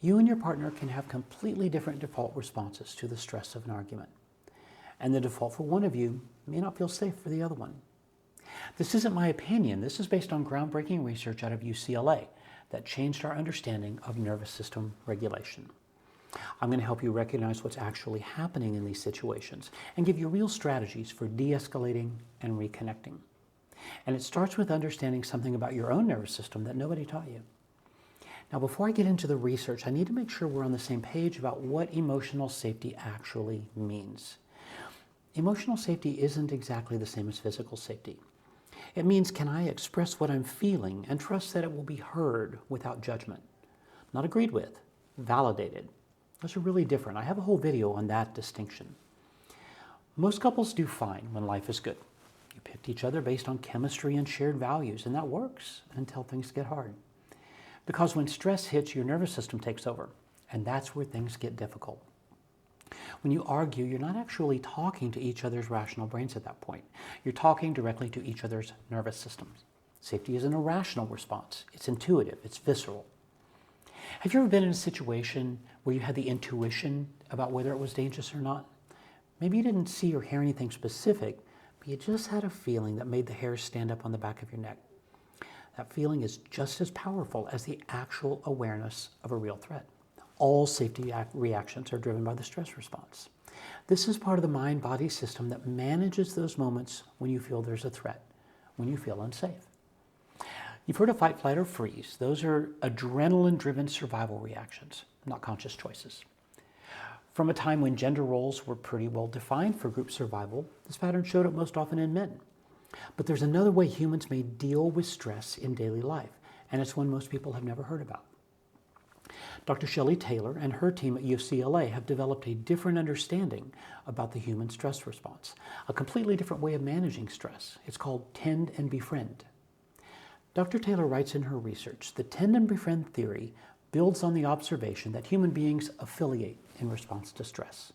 You and your partner can have completely different default responses to the stress of an argument. And the default for one of you may not feel safe for the other one. This isn't my opinion. This is based on groundbreaking research out of UCLA that changed our understanding of nervous system regulation. I'm going to help you recognize what's actually happening in these situations and give you real strategies for de-escalating and reconnecting. And it starts with understanding something about your own nervous system that nobody taught you. Now, before I get into the research, I need to make sure we're on the same page about what emotional safety actually means. Emotional safety isn't exactly the same as physical safety. It means, can I express what I'm feeling and trust that it will be heard without judgment? Not agreed with, validated. Those are really different. I have a whole video on that distinction. Most couples do fine when life is good. You picked each other based on chemistry and shared values, and that works until things get hard. Because when stress hits, your nervous system takes over, and that's where things get difficult. When you argue, you're not actually talking to each other's rational brains at that point. You're talking directly to each other's nervous systems. Safety is an irrational response. It's intuitive. It's visceral. Have you ever been in a situation where you had the intuition about whether it was dangerous or not? Maybe you didn't see or hear anything specific, but you just had a feeling that made the hairs stand up on the back of your neck. That feeling is just as powerful as the actual awareness of a real threat. All safety reactions are driven by the stress response. This is part of the mind-body system that manages those moments when you feel there's a threat, when you feel unsafe. You've heard of fight, flight, or freeze. Those are adrenaline-driven survival reactions, not conscious choices. From a time when gender roles were pretty well defined for group survival, this pattern showed up most often in men. But there's another way humans may deal with stress in daily life, and it's one most people have never heard about. Dr. Shelley Taylor and her team at UCLA have developed a different understanding about the human stress response, a completely different way of managing stress. It's called tend and befriend. Dr. Taylor writes in her research, the tend and befriend theory builds on the observation that human beings affiliate in response to stress.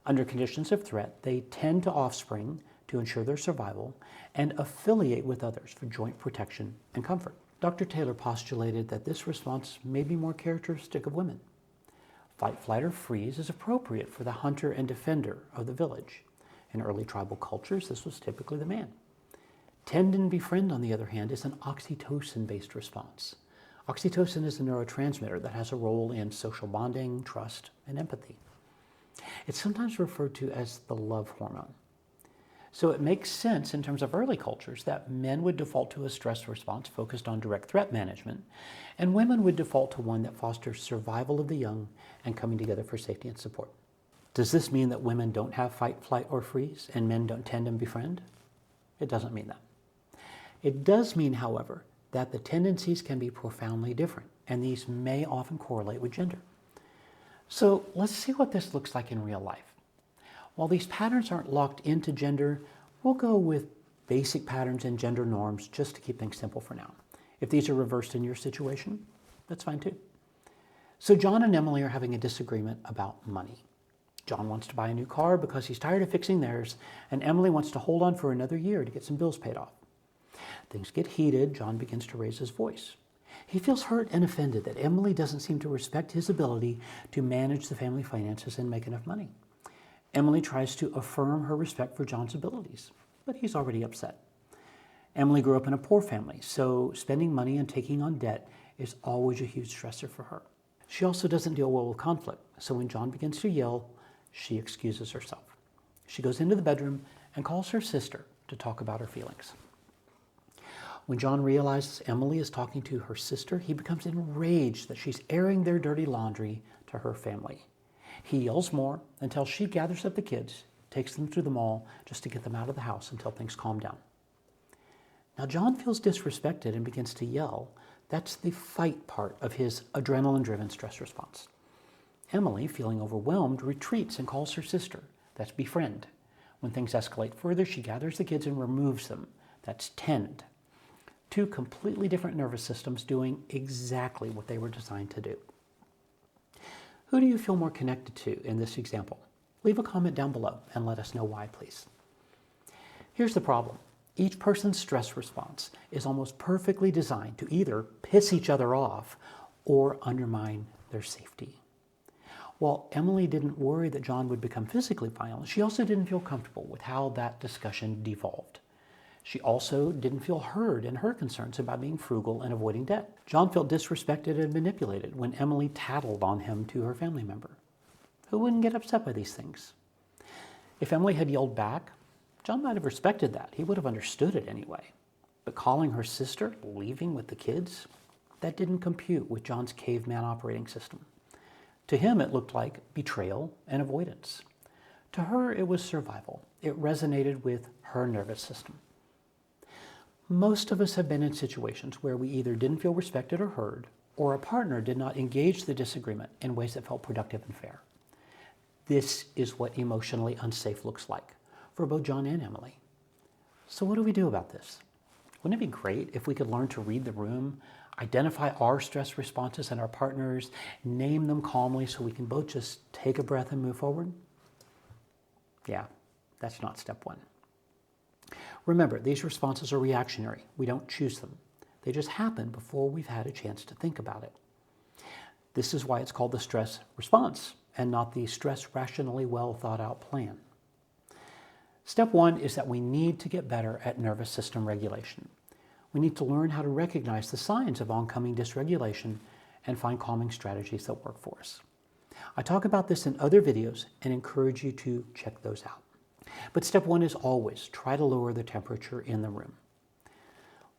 Under conditions of threat, they tend to offspring to ensure their survival and affiliate with others for joint protection and comfort. Dr. Taylor postulated that this response may be more characteristic of women. Fight, flight, or freeze is appropriate for the hunter and defender of the village. In early tribal cultures, this was typically the man. Tend and befriend, on the other hand, is an oxytocin-based response. Oxytocin is a neurotransmitter that has a role in social bonding, trust, and empathy. It's sometimes referred to as the love hormone. So it makes sense in terms of early cultures that men would default to a stress response focused on direct threat management, and women would default to one that fosters survival of the young and coming together for safety and support. Does this mean that women don't have fight, flight, or freeze, and men don't tend and befriend? It doesn't mean that. It does mean, however, that the tendencies can be profoundly different, and these may often correlate with gender. So let's see what this looks like in real life. While these patterns aren't locked into gender, we'll go with basic patterns and gender norms just to keep things simple for now. If these are reversed in your situation, that's fine too. So John and Emily are having a disagreement about money. John wants to buy a new car because he's tired of fixing theirs, and Emily wants to hold on for another year to get some bills paid off. Things get heated. John begins to raise his voice. He feels hurt and offended that Emily doesn't seem to respect his ability to manage the family finances and make enough money. Emily tries to affirm her respect for John's abilities, but he's already upset. Emily grew up in a poor family, so spending money and taking on debt is always a huge stressor for her. She also doesn't deal well with conflict, so when John begins to yell, she excuses herself. She goes into the bedroom and calls her sister to talk about her feelings. When John realizes Emily is talking to her sister, he becomes enraged that she's airing their dirty laundry to her family. He yells more until she gathers up the kids, takes them to the mall just to get them out of the house until things calm down. Now John feels disrespected and begins to yell. That's the fight part of his adrenaline-driven stress response. Emily, feeling overwhelmed, retreats and calls her sister. That's befriend. When things escalate further, she gathers the kids and removes them. That's tend. Two completely different nervous systems doing exactly what they were designed to do. Who do you feel more connected to in this example? Leave a comment down below and let us know why, please. Here's the problem. Each person's stress response is almost perfectly designed to either piss each other off or undermine their safety. While Emily didn't worry that John would become physically violent, she also didn't feel comfortable with how that discussion devolved. She also didn't feel heard in her concerns about being frugal and avoiding debt. John felt disrespected and manipulated when Emily tattled on him to her family member. Who wouldn't get upset by these things? If Emily had yelled back, John might have respected that. He would have understood it anyway. But calling her sister, leaving with the kids, that didn't compute with John's caveman operating system. To him, it looked like betrayal and avoidance. To her, it was survival. It resonated with her nervous system. Most of us have been in situations where we either didn't feel respected or heard, or a partner did not engage the disagreement in ways that felt productive and fair. This is what emotionally unsafe looks like for both John and Emily. So what do we do about this? Wouldn't it be great if we could learn to read the room, identify our stress responses and our partners, name them calmly so we can both just take a breath and move forward? Yeah, that's not step one. Remember, these responses are reactionary. We don't choose them. They just happen before we've had a chance to think about it. This is why it's called the stress response and not the stress rationally well thought out plan. Step one is that we need to get better at nervous system regulation. We need to learn how to recognize the signs of oncoming dysregulation and find calming strategies that work for us. I talk about this in other videos and encourage you to check those out. But step one is always try to lower the temperature in the room.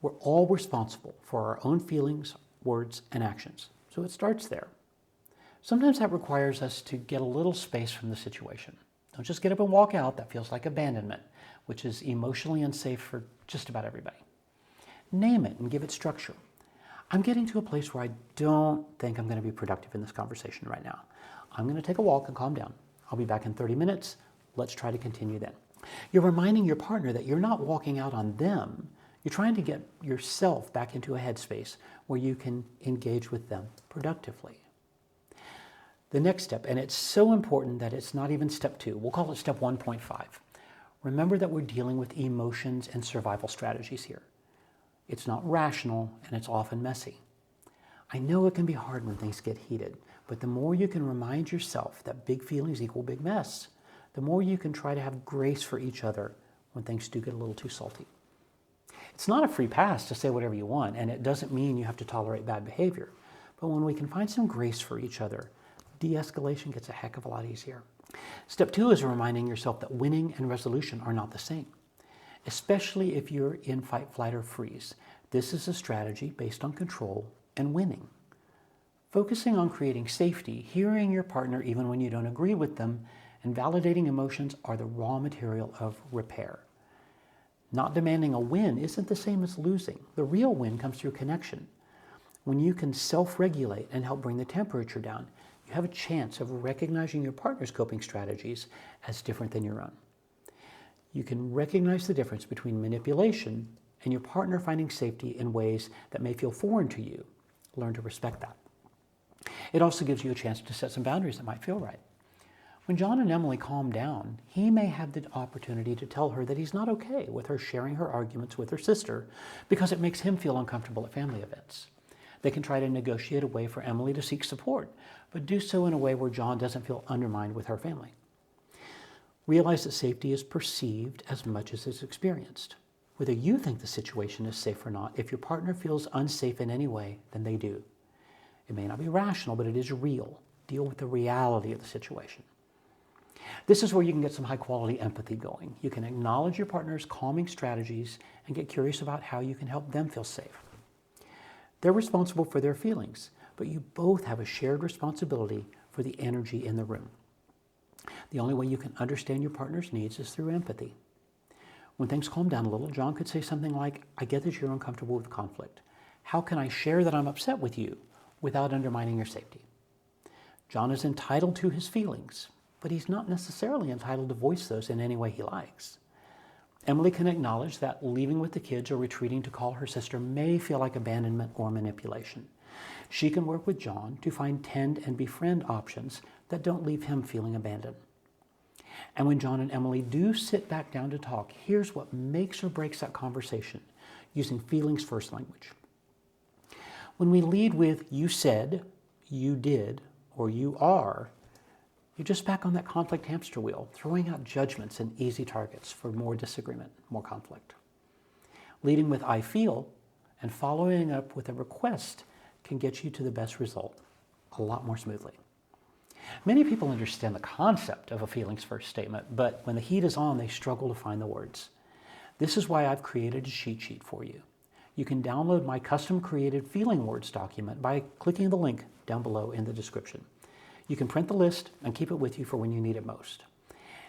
We're all responsible for our own feelings, words, and actions, so it starts there. Sometimes that requires us to get a little space from the situation. Don't just get up and walk out. That feels like abandonment, which is emotionally unsafe for just about everybody. Name it and give it structure. I'm getting to a place where I don't think I'm going to be productive in this conversation right now. I'm going to take a walk and calm down. I'll be back in 30 minutes. Let's try to continue then. You're reminding your partner that you're not walking out on them. You're trying to get yourself back into a headspace where you can engage with them productively. The next step, and it's so important that it's not even step 2, we'll call it step 1.5. Remember that we're dealing with emotions and survival strategies here. It's not rational and it's often messy. I know it can be hard when things get heated, but the more you can remind yourself that big feelings equal big mess, the more you can try to have grace for each other when things do get a little too salty. It's not a free pass to say whatever you want, and it doesn't mean you have to tolerate bad behavior. But when we can find some grace for each other, de-escalation gets a heck of a lot easier. Step 2 is reminding yourself that winning and resolution are not the same, especially if you're in fight, flight, or freeze. This is a strategy based on control and winning. Focusing on creating safety, hearing your partner even when you don't agree with them, and validating emotions are the raw material of repair. Not demanding a win isn't the same as losing. The real win comes through connection. When you can self-regulate and help bring the temperature down, you have a chance of recognizing your partner's coping strategies as different than your own. You can recognize the difference between manipulation and your partner finding safety in ways that may feel foreign to you. Learn to respect that. It also gives you a chance to set some boundaries that might feel right. When John and Emily calm down, he may have the opportunity to tell her that he's not okay with her sharing her arguments with her sister because it makes him feel uncomfortable at family events. They can try to negotiate a way for Emily to seek support, but do so in a way where John doesn't feel undermined with her family. Realize that safety is perceived as much as it's experienced. Whether you think the situation is safe or not, if your partner feels unsafe in any way, then they do. It may not be rational, but it is real. Deal with the reality of the situation. This is where you can get some high-quality empathy going. You can acknowledge your partner's calming strategies and get curious about how you can help them feel safe. They're responsible for their feelings, but you both have a shared responsibility for the energy in the room. The only way you can understand your partner's needs is through empathy. When things calm down a little, John could say something like, "I get that you're uncomfortable with conflict. How can I share that I'm upset with you without undermining your safety?" John is entitled to his feelings, but he's not necessarily entitled to voice those in any way he likes. Emily can acknowledge that leaving with the kids or retreating to call her sister may feel like abandonment or manipulation. She can work with John to find tend and befriend options that don't leave him feeling abandoned. And when John and Emily do sit back down to talk, here's what makes or breaks that conversation, using feelings first language. When we lead with "you said," you did or you are, you're just back on that conflict hamster wheel, throwing out judgments and easy targets for more disagreement, more conflict. Leading with I feel and following up with a request can get you to the best result a lot more smoothly. Many people understand the concept of a feelings first statement, but when the heat is on, they struggle to find the words. This is why I've created a cheat sheet for you. You can download my custom created feeling words document by clicking the link down below in the description. You can print the list and keep it with you for when you need it most.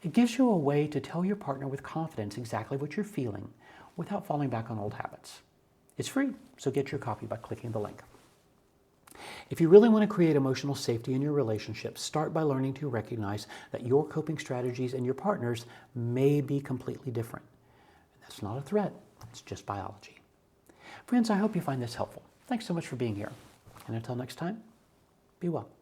It gives you a way to tell your partner with confidence exactly what you're feeling without falling back on old habits. It's free, so get your copy by clicking the link. If you really want to create emotional safety in your relationship, start by learning to recognize that your coping strategies and your partner's may be completely different. That's not a threat, it's just biology. Friends, I hope you find this helpful. Thanks so much for being here. And until next time, be well.